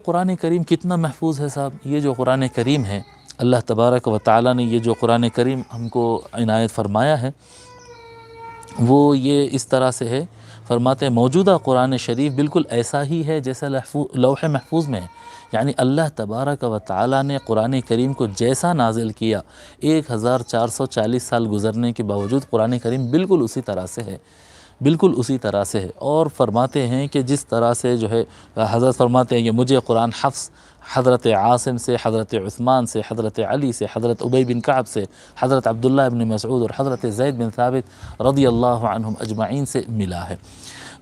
قرآن کریم کتنا محفوظ ہے صاحب. یہ جو قرآن کریم ہے اللہ تبارک و تعالیٰ نے یہ جو قرآن کریم ہم کو عنایت فرمایا ہے وہ یہ اس طرح سے ہے. فرماتے ہیں موجودہ قرآن شریف بالکل ایسا ہی ہے جیسا لوح محفوظ میں ہے. یعنی اللہ تبارک و تعالیٰ نے قرآن کریم کو جیسا نازل کیا 1440 سال گزرنے کے باوجود قرآن کریم بالکل اسی طرح سے ہے، بالکل اسی طرح سے ہے. اور فرماتے ہیں کہ جس طرح سے جو ہے حضرت فرماتے ہیں کہ مجھے قرآن حفظ حضرت عاصم سے، حضرت عثمان سے، حضرت علی سے، حضرت ابی بن کعب سے، حضرت عبداللہ بن مسعود اور حضرت زید بن ثابت رضی اللہ عنہم اجمعین سے ملا ہے.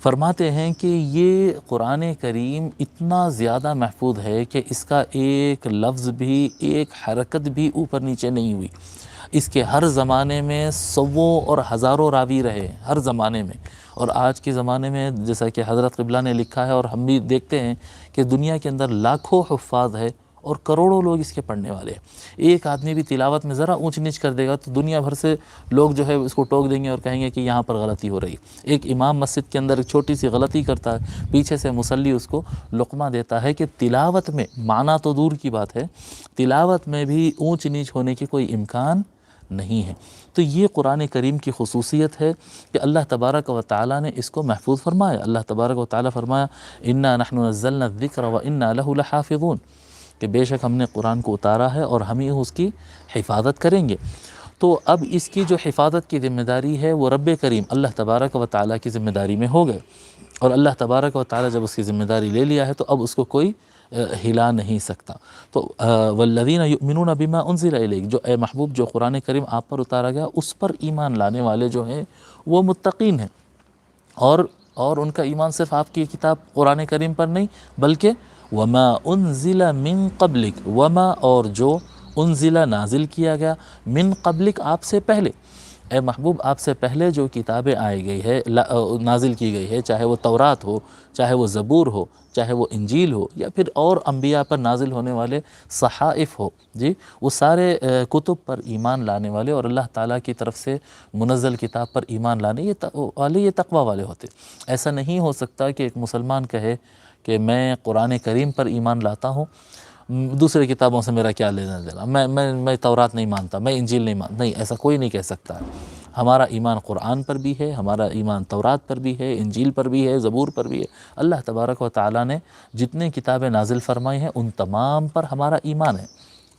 فرماتے ہیں کہ یہ قرآن کریم اتنا زیادہ محفوظ ہے کہ اس کا ایک لفظ بھی، ایک حرکت بھی اوپر نیچے نہیں ہوئی. اس کے ہر زمانے میں سووں اور ہزاروں راوی رہے، ہر زمانے میں. اور آج کے زمانے میں جیسا کہ حضرت قبلہ نے لکھا ہے اور ہم بھی دیکھتے ہیں کہ دنیا کے اندر لاکھوں حفاظ ہے اور کروڑوں لوگ اس کے پڑھنے والے ہیں. ایک آدمی بھی تلاوت میں ذرا اونچ نیچ کر دے گا تو دنیا بھر سے لوگ جو ہے اس کو ٹوک دیں گے اور کہیں گے کہ یہاں پر غلطی ہو رہی. ایک امام مسجد کے اندر ایک چھوٹی سی غلطی کرتا ہے، پیچھے سے مصلی اس کو لقمہ دیتا ہے کہ تلاوت میں معنی تو دور کی بات ہے، تلاوت میں بھی اونچ نیچ ہونے کی کوئی امکان نہیں ہے. تو یہ قرآن کریم کی خصوصیت ہے کہ اللہ تبارک و تعالیٰ نے اس کو محفوظ فرمایا. اللہ تبارک و تعالیٰ فرمایا انا نحن نزلنا الذکر وانا له لحافظون، کہ بے شک ہم نے قرآن کو اتارا ہے اور ہم ہی اس کی حفاظت کریں گے. تو اب اس کی جو حفاظت کی ذمہ داری ہے وہ رب کریم اللہ تبارک و تعالیٰ کی ذمہ داری میں ہو گئے. اور اللہ تبارک و تعالیٰ جب اس کی ذمہ داری لے لیا ہے تو اب اس کو کوئی ہلا نہیں سکتا. تو والذین یؤمنون بما انزل الیک، جو اے محبوب جو قرآن کریم آپ پر اتارا گیا اس پر ایمان لانے والے جو ہیں وہ متقین ہیں. اور ان کا ایمان صرف آپ کی کتاب قرآن کریم پر نہیں بلکہ وما انزل من قبلک، وما اور جو انزل نازل کیا گیا من قبلک آپ سے پہلے. اے محبوب آپ سے پہلے جو کتابیں آئی گئی ہے نازل کی گئی ہے، چاہے وہ تورات ہو، چاہے وہ زبور ہو، چاہے وہ انجیل ہو، یا پھر اور انبیاء پر نازل ہونے والے صحائف ہو، جی وہ سارے کتب پر ایمان لانے والے اور اللہ تعالیٰ کی طرف سے منزل کتاب پر ایمان لانے یہ تقوی والے ہوتے. ایسا نہیں ہو سکتا کہ ایک مسلمان کہے کہ میں قرآن کریم پر ایمان لاتا ہوں، دوسرے کتابوں سے میرا کیا لینا دینا، میں تورات نہیں مانتا، میں انجیل نہیں مانتا. نہیں، ایسا کوئی نہیں کہہ سکتا. ہمارا ایمان قرآن پر بھی ہے، ہمارا ایمان تورات پر بھی ہے، انجیل پر بھی ہے، زبور پر بھی ہے. اللہ تبارک و تعالیٰ نے جتنے کتابیں نازل فرمائی ہیں ان تمام پر ہمارا ایمان ہے،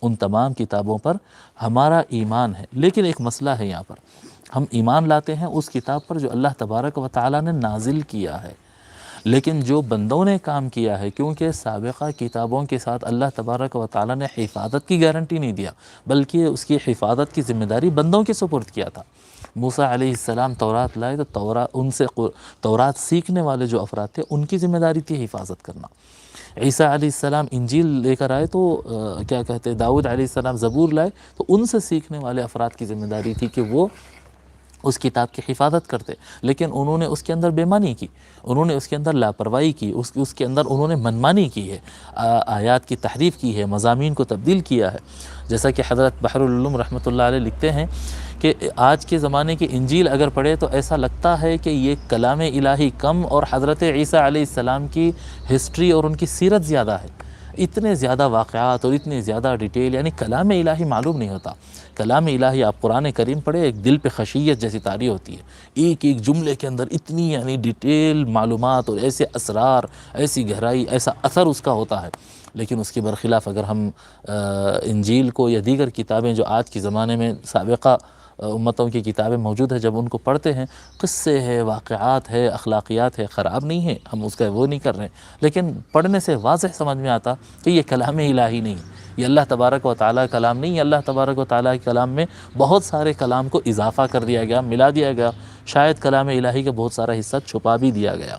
ان تمام کتابوں پر ہمارا ایمان ہے. لیکن ایک مسئلہ ہے یہاں پر، ہم ایمان لاتے ہیں اس کتاب پر جو اللہ تبارک و تعالیٰ نے نازل کیا ہے، لیکن جو بندوں نے کام کیا ہے، کیونکہ سابقہ کتابوں کے ساتھ اللہ تبارک و تعالیٰ نے حفاظت کی گارنٹی نہیں دیا بلکہ اس کی حفاظت کی ذمہ داری بندوں کے سپرد کیا تھا. موسیٰ علیہ السلام تورات لائے تو ان سے تورات سیکھنے والے جو افراد تھے ان کی ذمہ داری تھی حفاظت کرنا. عیسیٰ علیہ السلام انجیل لے کر آئے تو کیا کہتے ہیں داؤد علیہ السلام زبور لائے تو ان سے سیکھنے والے افراد کی ذمہ داری تھی کہ وہ اس کتاب کی حفاظت کرتے. لیکن انہوں نے اس کے اندر بےمانی کی، انہوں نے اس کے اندر لاپرواہی کی، اس کے اندر انہوں نے منمانی کی ہے، آیات کی تحریف کی ہے، مضامین کو تبدیل کیا ہے. جیسا کہ حضرت بحر العلوم رحمۃ اللہ علیہ لکھتے ہیں کہ آج کے زمانے کی انجیل اگر پڑھے تو ایسا لگتا ہے کہ یہ کلام الہی کم اور حضرت عیسیٰ علیہ السلام کی ہسٹری اور ان کی سیرت زیادہ ہے. اتنے زیادہ واقعات اور اتنے زیادہ ڈیٹیل، یعنی کلام الہی معلوم نہیں ہوتا. کلام الہی آپ قرآن کریم پڑھے ایک دل پہ خشیت جیسی طاری ہوتی ہے، ایک ایک جملے کے اندر اتنی یعنی ڈیٹیل معلومات اور ایسے اسرار، ایسی گہرائی، ایسا اثر اس کا ہوتا ہے. لیکن اس کے برخلاف اگر ہم انجیل کو یا دیگر کتابیں جو آج کے زمانے میں سابقہ امتوں کی کتابیں موجود ہیں جب ان کو پڑھتے ہیں، قصے ہے، واقعات ہے، اخلاقیات ہے، خراب نہیں ہے، ہم اس کا وہ نہیں کر رہے ہیں، لیکن پڑھنے سے واضح سمجھ میں آتا کہ یہ کلام الہی نہیں، یہ اللہ تبارک و تعالیٰ کلام نہیں ہے. اللہ تبارک و تعالیٰ کے کلام میں بہت سارے کلام کو اضافہ کر دیا گیا، ملا دیا گیا، شاید کلام الہی کا بہت سارا حصہ چھپا بھی دیا گیا.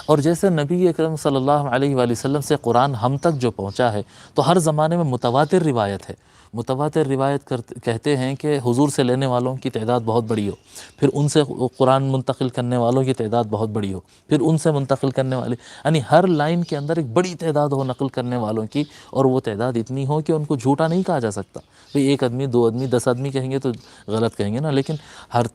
اور جیسے نبی اکرم صلی اللہ علیہ وآلہ وسلم سے قرآن ہم تک جو پہنچا ہے تو ہر زمانے میں متواتر روایت ہے، متواتر روایت کہتے ہیں کہ حضور سے لینے والوں کی تعداد بہت بڑی ہو، پھر ان سے قرآن منتقل کرنے والوں کی تعداد بہت بڑی ہو، پھر ان سے منتقل کرنے والے، یعنی ہر لائن کے اندر ایک بڑی تعداد ہو نقل کرنے والوں کی، اور وہ تعداد اتنی ہو کہ ان کو جھوٹا نہیں کہا جا سکتا۔ بھئی ایک آدمی، دو آدمی، 10 آدمی کہیں گے تو غلط کہیں گے نا، لیکن ہر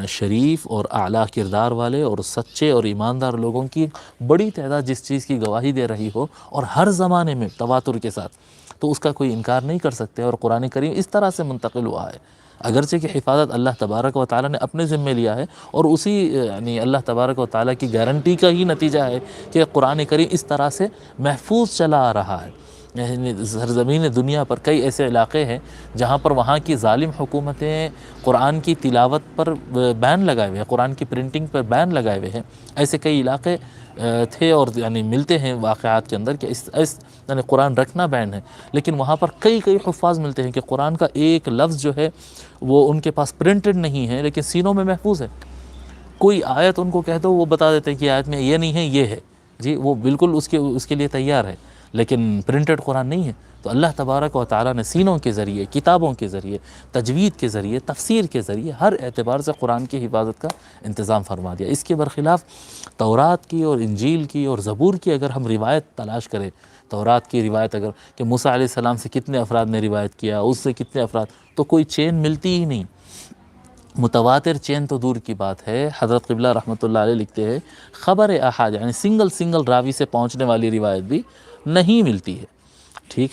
شریف اور اعلیٰ کردار والے اور سچے اور ایماندار لوگوں کی بڑی تعداد جس چیز کی گواہی دے رہی ہو، اور ہر زمانے میں تواتر کے ساتھ، تو اس کا کوئی انکار نہیں کر سکتے۔ اور قرآن کریم اس طرح سے منتقل ہوا ہے، اگرچہ کہ حفاظت اللہ تبارک و تعالیٰ نے اپنے ذمے لیا ہے، اور اسی یعنی اللہ تبارک و تعالیٰ کی گارنٹی کا ہی نتیجہ ہے کہ قرآن کریم اس طرح سے محفوظ چلا آ رہا ہے۔ یعنی سرزمین دنیا پر کئی ایسے علاقے ہیں جہاں پر وہاں کی ظالم حکومتیں قرآن کی تلاوت پر بین لگائے ہوئے ہیں، قرآن کی پرنٹنگ پر بین لگائے ہوئے ہیں۔ ایسے کئی علاقے تھے، اور یعنی ملتے ہیں واقعات کے اندر کہ اس یعنی قرآن رکھنا بین ہے، لیکن وہاں پر کئی حفاظ ملتے ہیں کہ قرآن کا ایک لفظ جو ہے وہ ان کے پاس پرنٹڈ نہیں ہے لیکن سینوں میں محفوظ ہے۔ کوئی آیت ان کو کہہ دو، وہ بتا دیتے ہیں کہ آیت میں یہ نہیں ہے، یہ ہے، جی وہ بالکل اس کے لیے تیار ہے، لیکن پرنٹڈ قرآن نہیں ہے۔ تو اللہ تبارک و تعالیٰ نے سینوں کے ذریعے، کتابوں کے ذریعے، تجوید کے ذریعے، تفسیر کے ذریعے ہر اعتبار سے قرآن کی حفاظت کا انتظام فرما دیا۔ اس کے برخلاف تورات کی اور انجیل کی اور زبور کی اگر ہم روایت تلاش کریں، تورات کی روایت اگر کہ موسیٰ علیہ السلام سے کتنے افراد نے روایت کیا، اس سے کتنے افراد، تو کوئی چین ملتی ہی نہیں۔ متواتر چین تو دور کی بات ہے، حضرت قبلہ رحمۃ اللہ علیہ لکھتے ہیں خبر احاد یعنی سنگل راوی سے پہنچنے والی روایت بھی نہیں ملتی ہے، ٹھیک ہے۔